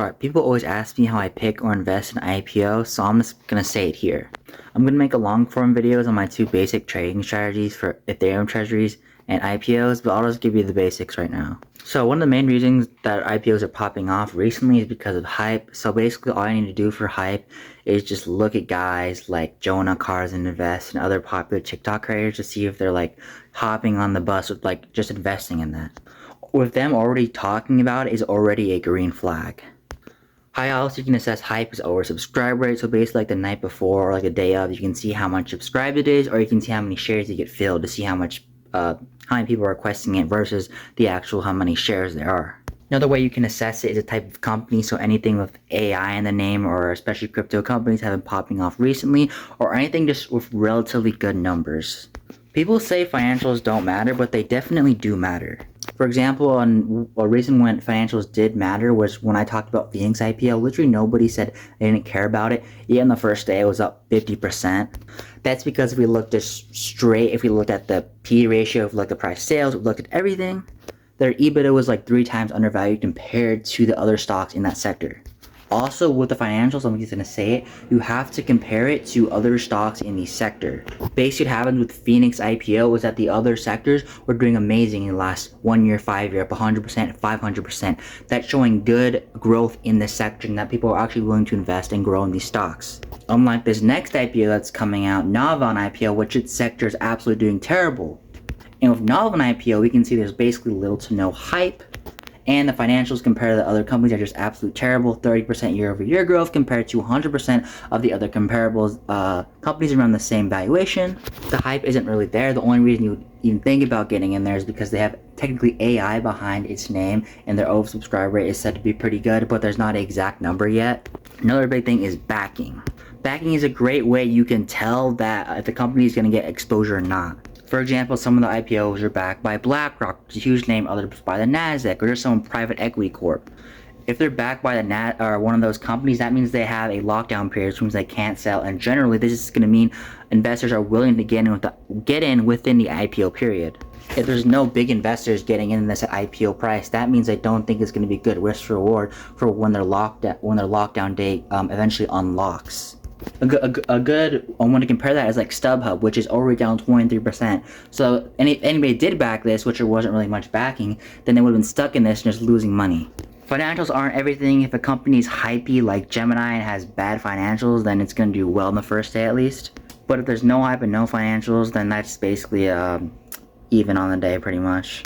Alright, people always ask me how I pick or invest in IPO, so I'm just gonna say it here. I'm gonna make a long form videos on my two basic trading strategies for Ethereum treasuries and IPOs, but I'll just give you the basics right now. So one of the main reasons that IPOs are popping off recently is because of hype. So basically all I need to do for hype is just look at guys like Jonah, Cars and Invest and other popular TikTok creators to see if they're like hopping on the bus with like just investing in that. With them already talking about it is already a green flag. How else you can assess hype is over subscribe rate. So basically like the night before or like the day of, you can see how much subscribed it is, or you can see how many shares you get filled to see how many people are requesting it versus the actual how many shares there are. Another way you can assess it is a type of company. So anything with AI in the name, or especially crypto companies have been popping off recently, or anything just with relatively good numbers. People say financials don't matter, but they definitely do matter. For example, a reason when financials did matter was when I talked about Phoenix IPO. Literally nobody said they didn't care about it. Yet on the first day it was up 50%. That's because if we looked just straight, if we looked at the P ratio, if we looked at price sales, if we looked at everything, their EBITDA was like 3 times undervalued compared to the other stocks in that sector. Also with the financials, I'm just going to say it, you have to compare it to other stocks in the sector. Basically what happened with Phoenix IPO was that the other sectors were doing amazing in the last 1 year, 5 year, up 100%, 500%. That's showing good growth in the sector and that people are actually willing to invest and grow in these stocks. Unlike this next IPO that's coming out, Navan IPO, which its sector is absolutely doing terrible. And with Navan IPO, we can see there's basically little to no hype. And the financials compared to the other companies are just absolute terrible. 30% year-over-year growth compared to 100% of the other comparables companies around the same valuation. The hype isn't really there. The only reason you even think about getting in there is because they have technically AI behind its name, and their oversubscribe rate is said to be pretty good, but there's not an exact number yet. Another big thing is backing. Backing is a great way you can tell that if the company is going to get exposure or not. For example, some of the IPOs are backed by BlackRock, which is a huge name, others by the Nasdaq, or just some private equity corp. If they're backed by the or one of those companies, that means they have a lockdown period, which means they can't sell. And generally, this is going to mean investors are willing to get in within the IPO period. If there's no big investors getting in this IPO price, that means they don't think it's going to be good risk reward for when their lockdown date eventually unlocks. A good one to compare that is like StubHub, which is already down 23%. So if anybody did back this, which there wasn't really much backing, then they would have been stuck in this and just losing money. Financials aren't everything. If a company is hypey like Gemini and has bad financials, then it's going to do well in the first day at least. But if there's no hype and no financials, then that's basically even on the day pretty much.